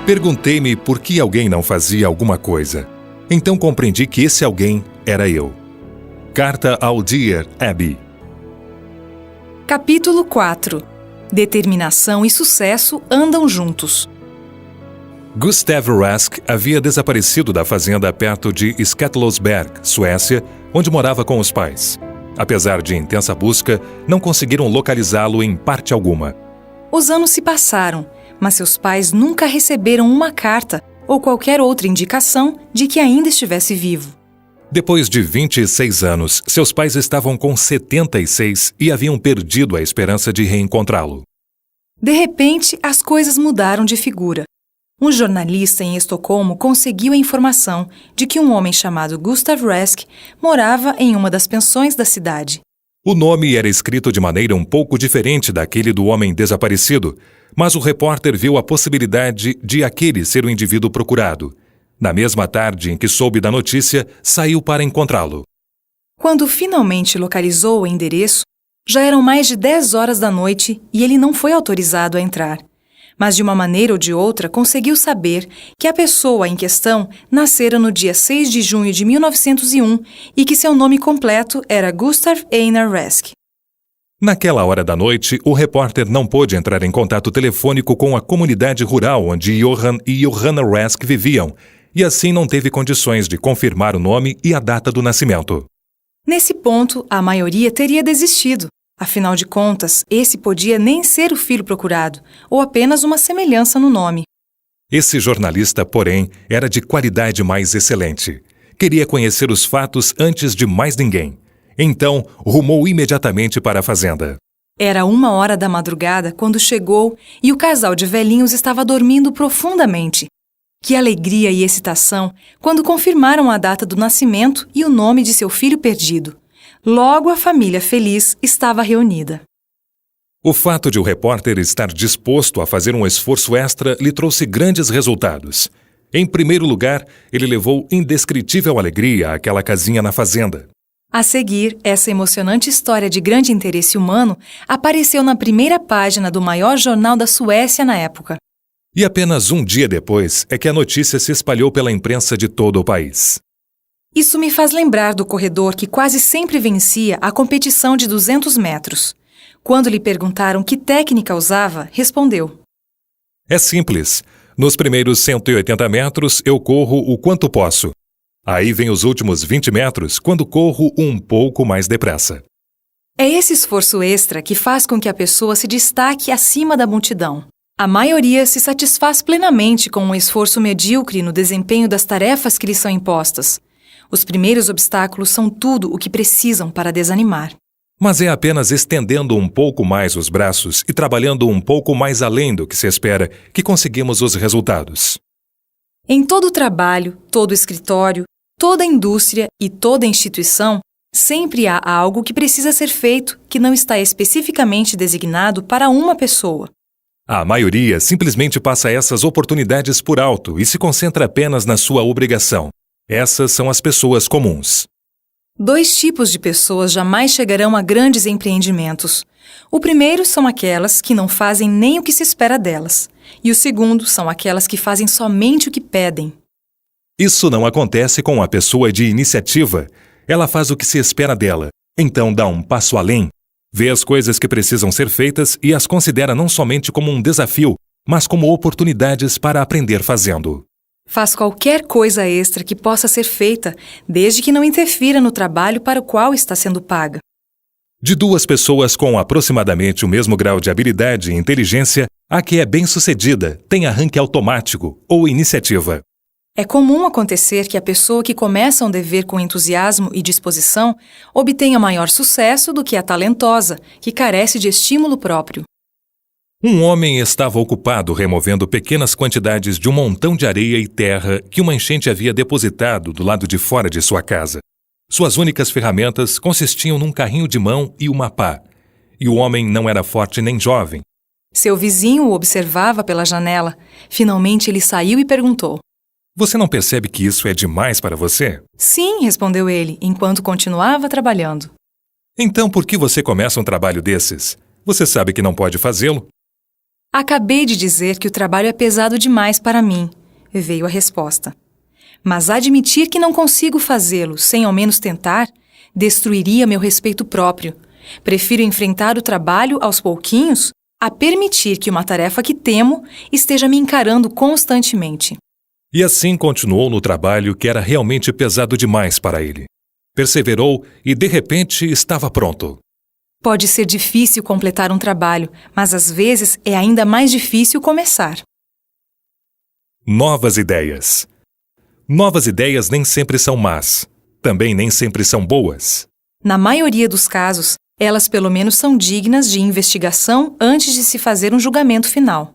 Perguntei-me por que alguém não fazia alguma coisa. Então compreendi que esse alguém era eu. Carta ao Dear Abby. Capítulo 4. Determinação e sucesso andam juntos. Gustav Rask havia desaparecido da fazenda perto de Skattlesberg, Suécia, onde morava com os pais. Apesar de intensa busca, não conseguiram localizá-lo em parte alguma. Os anos se passaram, mas seus pais nunca receberam uma carta ou qualquer outra indicação de que ainda estivesse vivo. Depois de 26 anos, seus pais estavam com 76 e haviam perdido a esperança de reencontrá-lo. De repente, as coisas mudaram de figura. Um jornalista em Estocolmo conseguiu a informação de que um homem chamado Gustav Rask morava em uma das pensões da cidade. O nome era escrito de maneira um pouco diferente daquele do homem desaparecido, mas o repórter viu a possibilidade de aquele ser o indivíduo procurado. Na mesma tarde em que soube da notícia, saiu para encontrá-lo. Quando finalmente localizou o endereço, já eram mais de 10 horas da noite e ele não foi autorizado a entrar. Mas de uma maneira ou de outra conseguiu saber que a pessoa em questão nascera no dia 6 de junho de 1901 e que seu nome completo era Gustav Einar Rask. Naquela hora da noite, o repórter não pôde entrar em contato telefônico com a comunidade rural onde Johann e Johanna Rask viviam, e assim não teve condições de confirmar o nome e a data do nascimento. Nesse ponto, a maioria teria desistido. Afinal de contas, esse podia nem ser o filho procurado, ou apenas uma semelhança no nome. Esse jornalista, porém, era de qualidade mais excelente. Queria conhecer os fatos antes de mais ninguém. Então, rumou imediatamente para a fazenda. Era 1h da madrugada quando chegou e o casal de velhinhos estava dormindo profundamente. Que alegria e excitação quando confirmaram a data do nascimento e o nome de seu filho perdido. Logo, a família feliz estava reunida. O fato de o repórter estar disposto a fazer um esforço extra lhe trouxe grandes resultados. Em primeiro lugar, ele levou indescritível alegria àquela casinha na fazenda. A seguir, essa emocionante história de grande interesse humano apareceu na primeira página do maior jornal da Suécia na época. E apenas um dia depois é que a notícia se espalhou pela imprensa de todo o país. Isso me faz lembrar do corredor que quase sempre vencia a competição de 200 metros. Quando lhe perguntaram que técnica usava, respondeu: É simples. Nos primeiros 180 metros eu corro o quanto posso. Aí vem os últimos 20 metros, quando corro um pouco mais depressa. É esse esforço extra que faz com que a pessoa se destaque acima da multidão. A maioria se satisfaz plenamente com um esforço medíocre no desempenho das tarefas que lhes são impostas. Os primeiros obstáculos são tudo o que precisam para desanimar. Mas é apenas estendendo um pouco mais os braços e trabalhando um pouco mais além do que se espera que conseguimos os resultados. Em todo trabalho, todo escritório, toda indústria e toda instituição, sempre há algo que precisa ser feito que não está especificamente designado para uma pessoa. A maioria simplesmente passa essas oportunidades por alto e se concentra apenas na sua obrigação. Essas são as pessoas comuns. 2 tipos de pessoas jamais chegarão a grandes empreendimentos. O primeiro são aquelas que não fazem nem o que se espera delas. E o segundo são aquelas que fazem somente o que pedem. Isso não acontece com a pessoa de iniciativa. Ela faz o que se espera dela, então dá um passo além. Vê as coisas que precisam ser feitas e as considera não somente como um desafio, mas como oportunidades para aprender fazendo. Faz qualquer coisa extra que possa ser feita, desde que não interfira no trabalho para o qual está sendo paga. De 2 pessoas com aproximadamente o mesmo grau de habilidade e inteligência, a que é bem-sucedida tem arranque automático ou iniciativa. É comum acontecer que a pessoa que começa um dever com entusiasmo e disposição obtenha maior sucesso do que a talentosa, que carece de estímulo próprio. Um homem estava ocupado removendo pequenas quantidades de um montão de areia e terra que uma enchente havia depositado do lado de fora de sua casa. Suas únicas ferramentas consistiam num carrinho de mão e uma pá. E o homem não era forte nem jovem. Seu vizinho o observava pela janela. Finalmente ele saiu e perguntou: Você não percebe que isso é demais para você? Sim, respondeu ele, enquanto continuava trabalhando. Então por que você começa um trabalho desses? Você sabe que não pode fazê-lo? Acabei de dizer que o trabalho é pesado demais para mim, veio a resposta. Mas admitir que não consigo fazê-lo sem ao menos tentar, destruiria meu respeito próprio. Prefiro enfrentar o trabalho aos pouquinhos a permitir que uma tarefa que temo esteja me encarando constantemente. E assim continuou no trabalho que era realmente pesado demais para ele. Perseverou e, de repente, estava pronto. Pode ser difícil completar um trabalho, mas às vezes é ainda mais difícil começar. Novas ideias. Novas ideias nem sempre são más. Também nem sempre são boas. Na maioria dos casos, elas pelo menos são dignas de investigação antes de se fazer um julgamento final.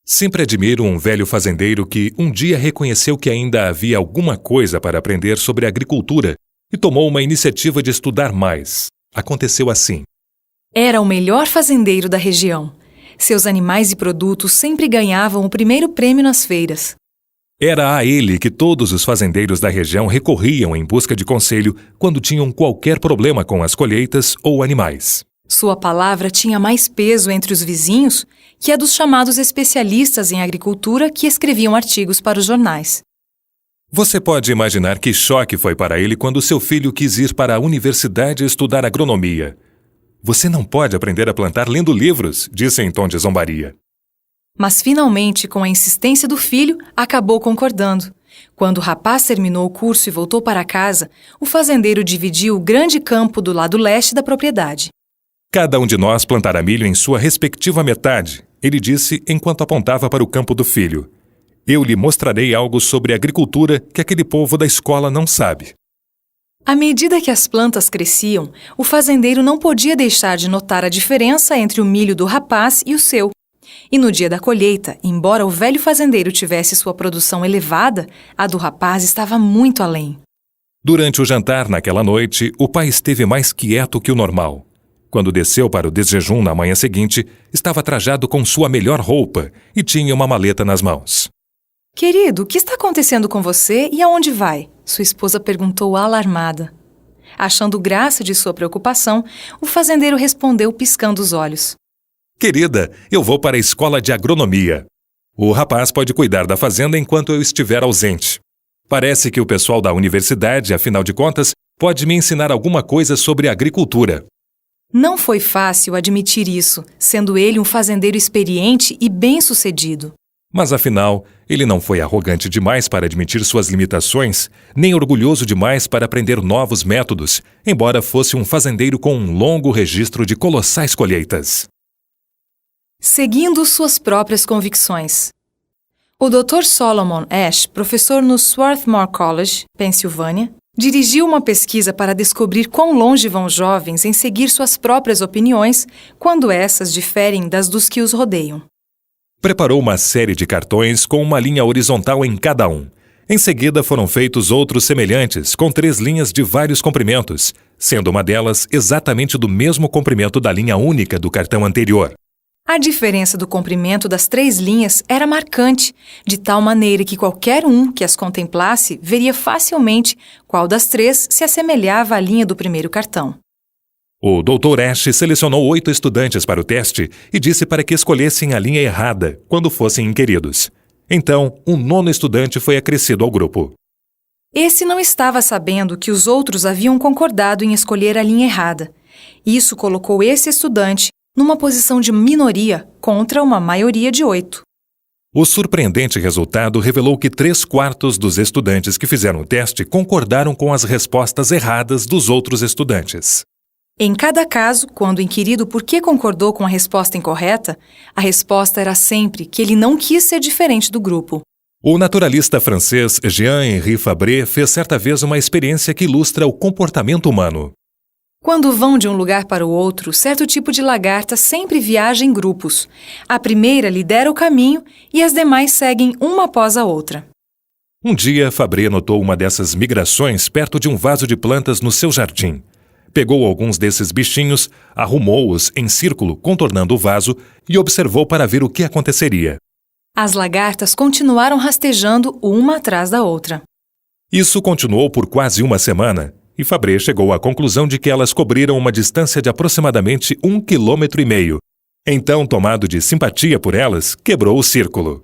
Sempre admiro um velho fazendeiro que um dia reconheceu que ainda havia alguma coisa para aprender sobre agricultura e tomou uma iniciativa de estudar mais. Aconteceu assim. Era o melhor fazendeiro da região. Seus animais e produtos sempre ganhavam o primeiro prêmio nas feiras. Era a ele que todos os fazendeiros da região recorriam em busca de conselho quando tinham qualquer problema com as colheitas ou animais. Sua palavra tinha mais peso entre os vizinhos que a dos chamados especialistas em agricultura que escreviam artigos para os jornais. Você pode imaginar que choque foi para ele quando seu filho quis ir para a universidade estudar agronomia. Você não pode aprender a plantar lendo livros, disse em tom de zombaria. Mas finalmente, com a insistência do filho, acabou concordando. Quando o rapaz terminou o curso e voltou para casa, o fazendeiro dividiu o grande campo do lado leste da propriedade. Cada um de nós plantará milho em sua respectiva metade, ele disse enquanto apontava para o campo do filho. Eu lhe mostrarei algo sobre agricultura que aquele povo da escola não sabe. À medida que as plantas cresciam, o fazendeiro não podia deixar de notar a diferença entre o milho do rapaz e o seu. E no dia da colheita, embora o velho fazendeiro tivesse sua produção elevada, a do rapaz estava muito além. Durante o jantar naquela noite, o pai esteve mais quieto que o normal. Quando desceu para o desjejum na manhã seguinte, estava trajado com sua melhor roupa e tinha uma maleta nas mãos. Querido, o que está acontecendo com você e aonde vai? Sua esposa perguntou alarmada. Achando graça de sua preocupação, o fazendeiro respondeu piscando os olhos. Querida, eu vou para a escola de agronomia. O rapaz pode cuidar da fazenda enquanto eu estiver ausente. Parece que o pessoal da universidade, afinal de contas, pode me ensinar alguma coisa sobre agricultura. Não foi fácil admitir isso, sendo ele um fazendeiro experiente e bem-sucedido. Mas afinal, ele não foi arrogante demais para admitir suas limitações, nem orgulhoso demais para aprender novos métodos, embora fosse um fazendeiro com um longo registro de colossais colheitas. Seguindo suas próprias convicções. O Dr. Solomon Ash, professor no Swarthmore College, Pensilvânia, dirigiu uma pesquisa para descobrir quão longe vão jovens em seguir suas próprias opiniões quando essas diferem das dos que os rodeiam. Preparou uma série de cartões com uma linha horizontal em cada um. Em seguida foram feitos outros semelhantes, com 3 linhas de vários comprimentos, sendo uma delas exatamente do mesmo comprimento da linha única do cartão anterior. A diferença do comprimento das 3 linhas era marcante, de tal maneira que qualquer um que as contemplasse veria facilmente qual das 3 se assemelhava à linha do primeiro cartão. O Dr. Ash selecionou 8 estudantes para o teste e disse para que escolhessem a linha errada quando fossem inquiridos. Então, um 9º estudante foi acrescido ao grupo. Esse não estava sabendo que os outros haviam concordado em escolher a linha errada. Isso colocou esse estudante numa posição de minoria contra uma maioria de 8. O surpreendente resultado revelou que 3/4 dos estudantes que fizeram o teste concordaram com as respostas erradas dos outros estudantes. Em cada caso, quando inquirido por que concordou com a resposta incorreta, a resposta era sempre que ele não quis ser diferente do grupo. O naturalista francês Jean-Henri Fabre fez certa vez uma experiência que ilustra o comportamento humano. Quando vão de um lugar para o outro, certo tipo de lagarta sempre viaja em grupos. A primeira lidera o caminho e as demais seguem uma após a outra. Um dia, Fabre notou uma dessas migrações perto de um vaso de plantas no seu jardim. Pegou alguns desses bichinhos, arrumou-os em círculo, contornando o vaso, e observou para ver o que aconteceria. As lagartas continuaram rastejando uma atrás da outra. Isso continuou por quase uma semana, e Fabre chegou à conclusão de que elas cobriram uma distância de aproximadamente 1,5 km. Então, tomado de simpatia por elas, quebrou o círculo.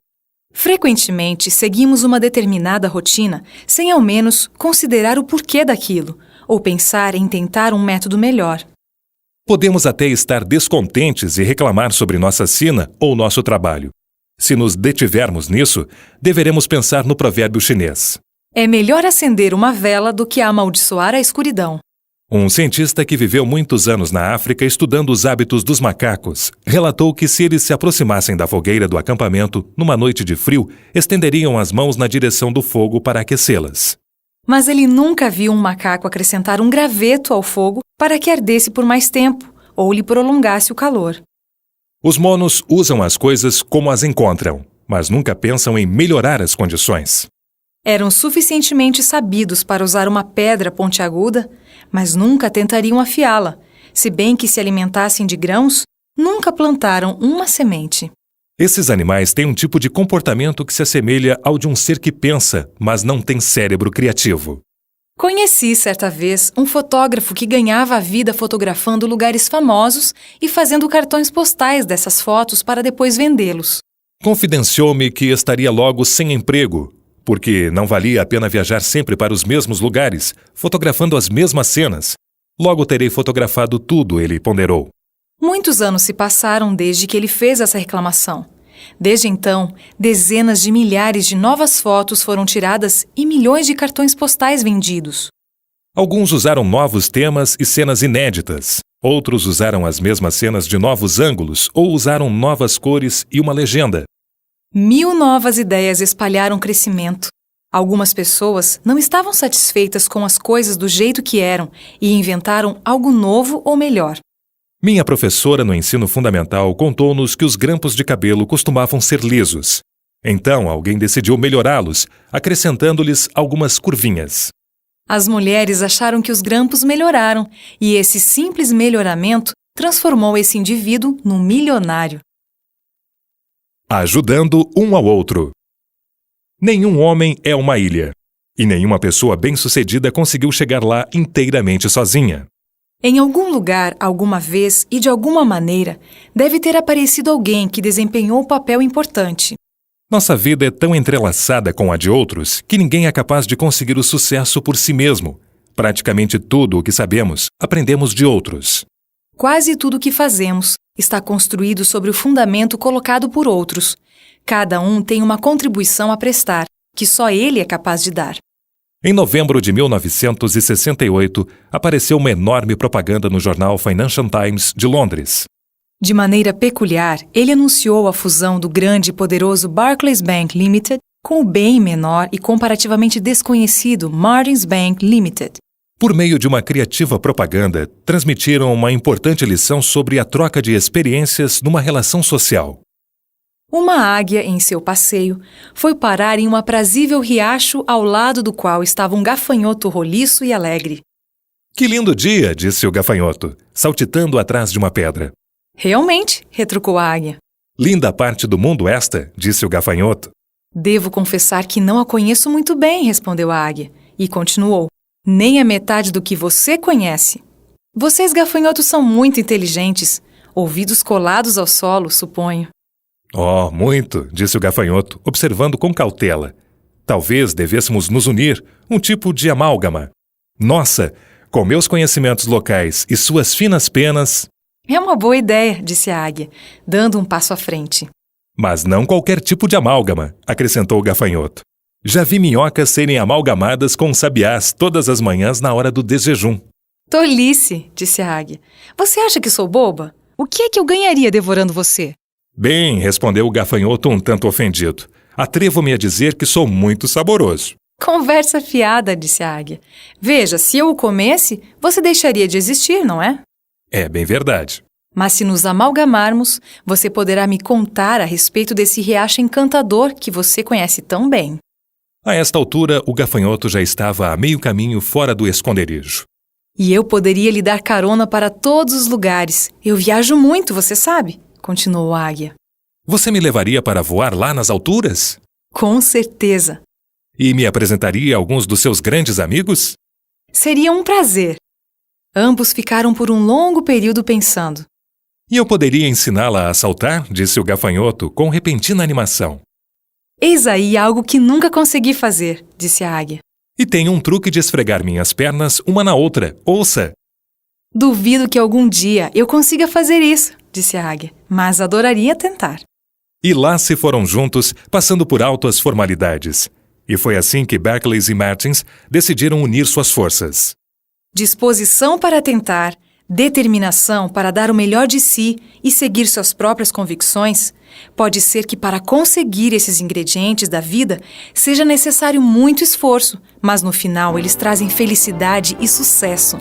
Frequentemente, seguimos uma determinada rotina sem ao menos considerar o porquê daquilo, ou pensar em tentar um método melhor. Podemos até estar descontentes e reclamar sobre nossa sina ou nosso trabalho. Se nos detivermos nisso, deveremos pensar no provérbio chinês. É melhor acender uma vela do que amaldiçoar a escuridão. Um cientista que viveu muitos anos na África estudando os hábitos dos macacos relatou que se eles se aproximassem da fogueira do acampamento numa noite de frio, estenderiam as mãos na direção do fogo para aquecê-las. Mas ele nunca viu um macaco acrescentar um graveto ao fogo para que ardesse por mais tempo ou lhe prolongasse o calor. Os monos usam as coisas como as encontram, mas nunca pensam em melhorar as condições. Eram suficientemente sabidos para usar uma pedra pontiaguda, mas nunca tentariam afiá-la. Se bem que se alimentassem de grãos, nunca plantaram uma semente. Esses animais têm um tipo de comportamento que se assemelha ao de um ser que pensa, mas não tem cérebro criativo. Conheci, certa vez, um fotógrafo que ganhava a vida fotografando lugares famosos e fazendo cartões postais dessas fotos para depois vendê-los. Confidenciou-me que estaria logo sem emprego, porque não valia a pena viajar sempre para os mesmos lugares, fotografando as mesmas cenas. Logo terei fotografado tudo, ele ponderou. Muitos anos se passaram desde que ele fez essa reclamação. Desde então, dezenas de milhares de novas fotos foram tiradas e milhões de cartões postais vendidos. Alguns usaram novos temas e cenas inéditas. Outros usaram as mesmas cenas de novos ângulos ou usaram novas cores e uma legenda. 1000 novas ideias espalharam crescimento. Algumas pessoas não estavam satisfeitas com as coisas do jeito que eram e inventaram algo novo ou melhor. Minha professora no ensino fundamental contou-nos que os grampos de cabelo costumavam ser lisos. Então, alguém decidiu melhorá-los, acrescentando-lhes algumas curvinhas. As mulheres acharam que os grampos melhoraram e esse simples melhoramento transformou esse indivíduo num milionário. Ajudando um ao outro. Nenhum homem é uma ilha, e nenhuma pessoa bem-sucedida conseguiu chegar lá inteiramente sozinha. Em algum lugar, alguma vez e de alguma maneira, deve ter aparecido alguém que desempenhou um papel importante. Nossa vida é tão entrelaçada com a de outros que ninguém é capaz de conseguir o sucesso por si mesmo. Praticamente tudo o que sabemos, aprendemos de outros. Quase tudo o que fazemos está construído sobre o fundamento colocado por outros. Cada um tem uma contribuição a prestar, que só ele é capaz de dar. Em novembro de 1968, apareceu uma enorme propaganda no jornal Financial Times de Londres. De maneira peculiar, ele anunciou a fusão do grande e poderoso Barclays Bank Limited com o bem menor e comparativamente desconhecido Martins Bank Limited. Por meio de uma criativa propaganda, transmitiram uma importante lição sobre a troca de experiências numa relação social. Uma águia, em seu passeio, foi parar em um aprazível riacho ao lado do qual estava um gafanhoto roliço e alegre. Que lindo dia, disse o gafanhoto, saltitando atrás de uma pedra. Realmente, retrucou a águia. Linda parte do mundo esta, disse o gafanhoto. Devo confessar que não a conheço muito bem, respondeu a águia, e continuou. Nem a metade do que você conhece. Vocês gafanhotos são muito inteligentes, ouvidos colados ao solo, suponho. Oh, muito, disse o gafanhoto, observando com cautela. Talvez devêssemos nos unir, um tipo de amálgama. Nossa, com meus conhecimentos locais e suas finas penas... É uma boa ideia, disse a águia, dando um passo à frente. Mas não qualquer tipo de amálgama, acrescentou o gafanhoto. Já vi minhocas serem amalgamadas com sabiás todas as manhãs na hora do desjejum. Tolice, disse a águia. Você acha que sou boba? O que é que eu ganharia devorando você? Bem, respondeu o gafanhoto um tanto ofendido. Atrevo-me a dizer que sou muito saboroso. Conversa fiada, disse a águia. Veja, se eu o comesse, você deixaria de existir, não é? É bem verdade. Mas se nos amalgamarmos, você poderá me contar a respeito desse riacho encantador que você conhece tão bem. A esta altura, o gafanhoto já estava a meio caminho fora do esconderijo. E eu poderia lhe dar carona para todos os lugares. Eu viajo muito, você sabe, continuou a águia. Você me levaria para voar lá nas alturas? Com certeza. E me apresentaria a alguns dos seus grandes amigos? Seria um prazer. Ambos ficaram por um longo período pensando. E eu poderia ensiná-la a saltar? Disse o gafanhoto com repentina animação. Eis aí algo que nunca consegui fazer, disse a águia. E tenho um truque de esfregar minhas pernas uma na outra. Ouça! Duvido que algum dia eu consiga fazer isso, disse a águia, mas adoraria tentar. E lá se foram juntos, passando por altas formalidades. E foi assim que Barclays e Martins decidiram unir suas forças. Disposição para tentar, determinação para dar o melhor de si e seguir suas próprias convicções, pode ser que para conseguir esses ingredientes da vida seja necessário muito esforço, mas no final eles trazem felicidade e sucesso.